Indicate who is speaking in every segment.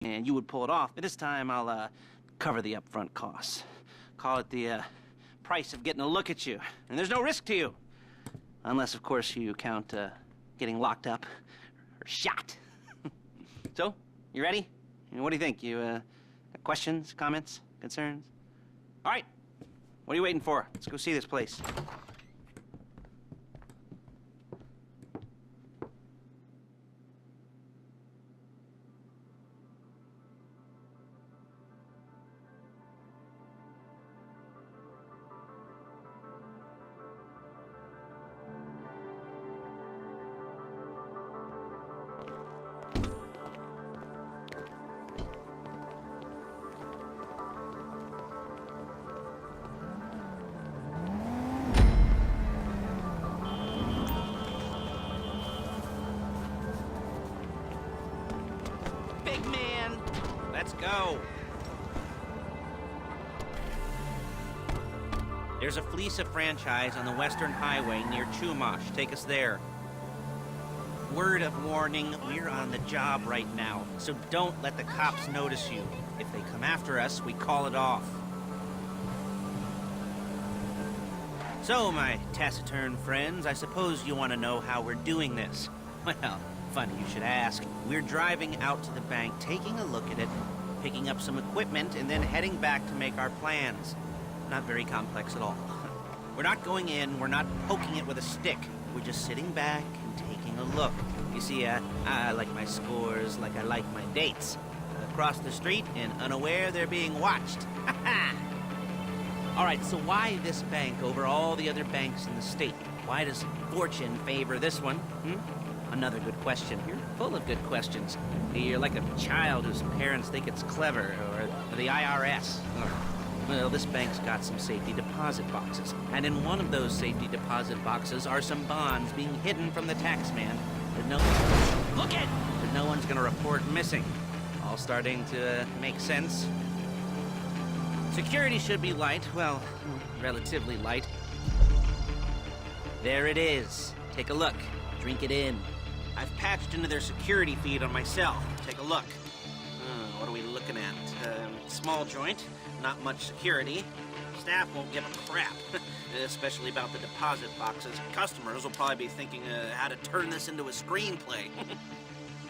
Speaker 1: and you would pull it off. But this time, I'll cover the upfront costs. Call it the price of getting a look at you. And there's no risk to you. Unless, of course, you count getting locked up or shot. So, you ready? What do you think? You got questions, comments, concerns? All right. What are you waiting for? Let's go see this place. Let's go. There's a Fleeca franchise on the Western Highway near Chumash. Take us there. Word of warning, we're on the job right now, so don't let the cops notice you. If they come after us, we call it off. So, my taciturn friends, I suppose you want to know how we're doing this. Well, funny you should ask. We're driving out to the bank, taking a look at it, picking up some equipment, and then heading back to make our plans. Not very complex at all. We're not going in, we're not poking it with a stick. We're just sitting back and taking a look. You see, I like my scores like I like my dates. Across the street and unaware they're being watched. All right, so why this bank over all the other banks in the state? Why does fortune favor this one? Another good question. You're full of good questions. You're like a child whose parents think it's clever, or the IRS. Well, this bank's got some safety deposit boxes, and in one of those safety deposit boxes are some bonds being hidden from the tax man that no one's gonna report missing. All starting to make sense. Security should be light, well, relatively light. There it is. Take a look. Drink it in. I've patched into their security feed on my cell. Take a look. What are we looking at? Small joint, not much security. Staff won't give a crap, especially about the deposit boxes. Customers will probably be thinking how to turn this into a screenplay.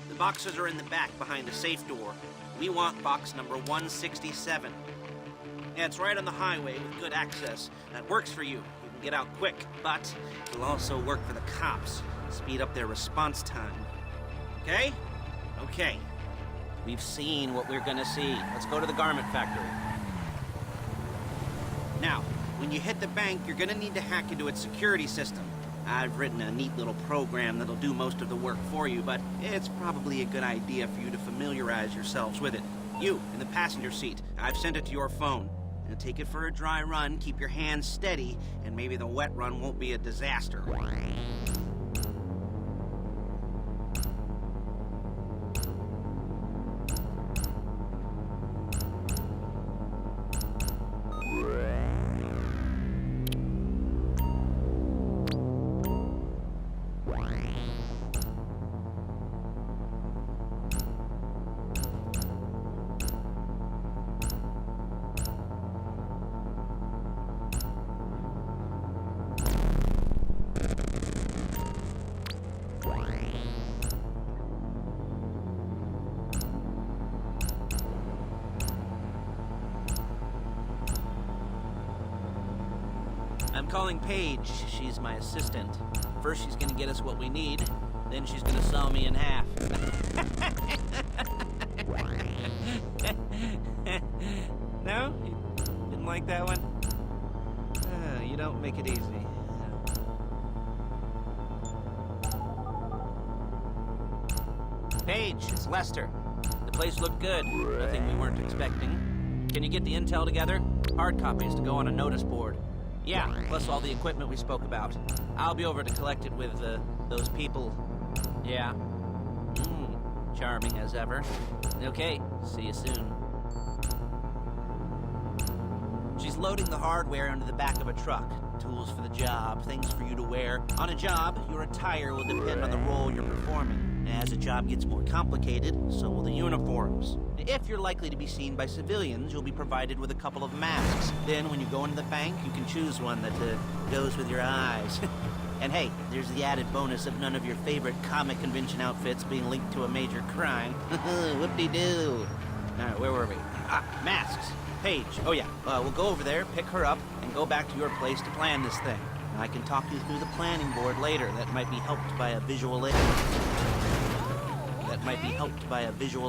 Speaker 1: The boxes are in the back behind a safe door. We want box number 167. Yeah, it's right on the highway with good access. That works for you. You can get out quick, but it'll also work for the cops. Speed up their response time. Okay? Okay. We've seen what we're gonna see. Let's go to the garment factory. Now, when you hit the bank, you're gonna need to hack into its security system. I've written a neat little program that'll do most of the work for you, but it's probably a good idea for you to familiarize yourselves with it. You, in the passenger seat, I've sent it to your phone. Now take it for a dry run, keep your hands steady, and maybe the wet run won't be a disaster. I'm calling Paige. She's my assistant. First she's gonna get us what we need, then she's gonna saw me in half. No? You didn't like that one? You don't make it easy. Paige, it's Lester. The place looked good. Nothing we weren't expecting. Can you get the intel together? Hard copies to go on a notice board. Yeah, plus all the equipment we spoke about. I'll be over to collect it with, those people. Yeah. Charming as ever. Okay, see you soon. She's loading the hardware into the back of a truck. Tools for the job, things for you to wear. On a job, your attire will depend on the role you're performing. As the job gets more complicated, so will the uniforms. If you're likely to be seen by civilians, you'll be provided with a couple of masks. Then, when you go into the bank, you can choose one that goes with your eyes. And hey, there's the added bonus of none of your favorite comic convention outfits being linked to a major crime. Whoop-de-doo. All right, where were we? Masks. Paige. Oh yeah, we'll go over there, pick her up, and go back to your place to plan this thing. I can talk you through the planning board later. That might be helped by a visual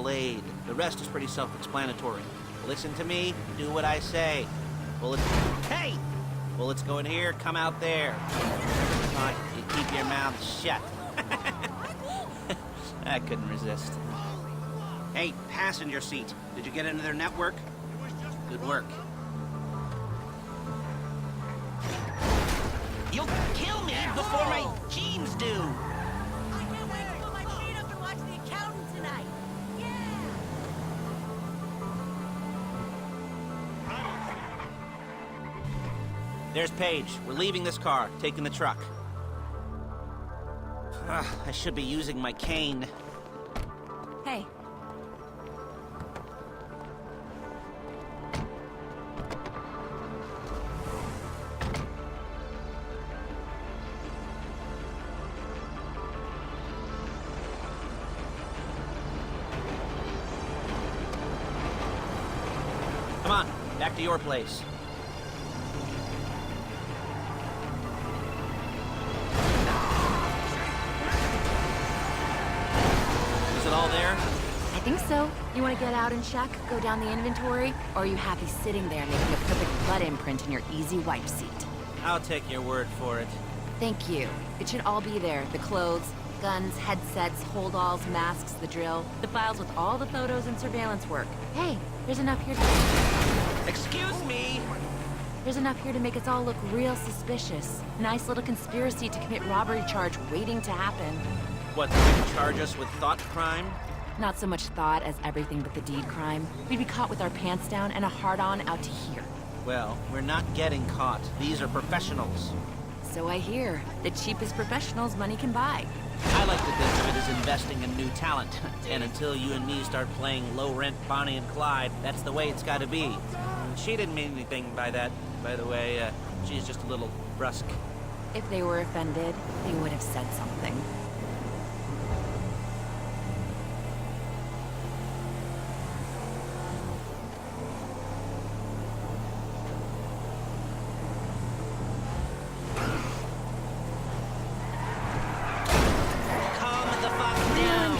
Speaker 1: aid. The rest is pretty self-explanatory. Listen to me, do what I say. Bullets... Hey! Bullets go in here, come out there. You keep your mouth shut. I couldn't resist. Hey, passenger seat. Did you get into their network? Good work. You'll kill me before my jeans do.
Speaker 2: I can't wait to put my feet up and watch The Accountant tonight. Yeah!
Speaker 1: There's Paige. We're leaving this car, taking the truck. I should be using my cane.
Speaker 2: Hey.
Speaker 1: Come on, back to your place. Is it all there?
Speaker 2: I think so. You want to get out and check, go down the inventory, or are you happy sitting there making a perfect blood imprint in your easy wipe seat?
Speaker 1: I'll take your word for it.
Speaker 2: Thank you. It should all be there. The clothes, guns, headsets, holdalls, masks, the drill, the files with all the photos and surveillance work. Hey, there's enough here to...
Speaker 1: Excuse me!
Speaker 2: There's enough here to make us all look real suspicious. Nice little conspiracy to commit robbery charge waiting to happen.
Speaker 1: What, they can charge us with thought crime?
Speaker 2: Not so much thought as everything but the deed crime. We'd be caught with our pants down and a hard-on out to here.
Speaker 1: Well, we're not getting caught. These are professionals.
Speaker 2: So I hear. The cheapest professionals money can buy.
Speaker 1: I like to think of it as investing in new talent. And until you and me start playing low-rent Bonnie and Clyde, that's the way it's gotta be. She didn't mean anything by that, by the way. She's just a little brusque.
Speaker 2: If they were offended, they would have said something.
Speaker 1: Calm the fuck down!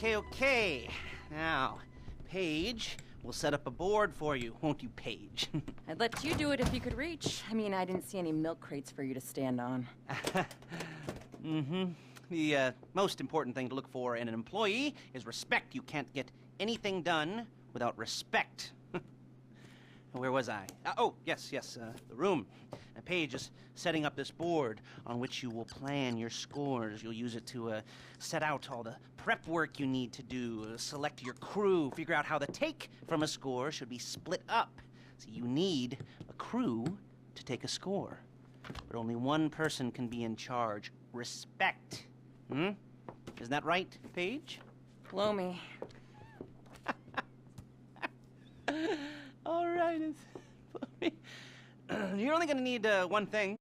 Speaker 1: Okay. Now, Paige, we'll set up a board for you, won't you, Paige?
Speaker 2: I'd let you do it if you could reach. I mean, I didn't see any milk crates for you to stand on.
Speaker 1: Mm-hmm. The most important thing to look for in an employee is respect. You can't get anything done without respect. Where was I? Oh, yes, the room. Paige is setting up this board on which you will plan your scores. You'll use it to set out all the prep work you need to do, select your crew, figure out how the take from a score should be split up. So you need a crew to take a score. But only one person can be in charge. Respect. Isn't that right, Paige?
Speaker 2: Blow me.
Speaker 1: All right. You're only gonna need one thing.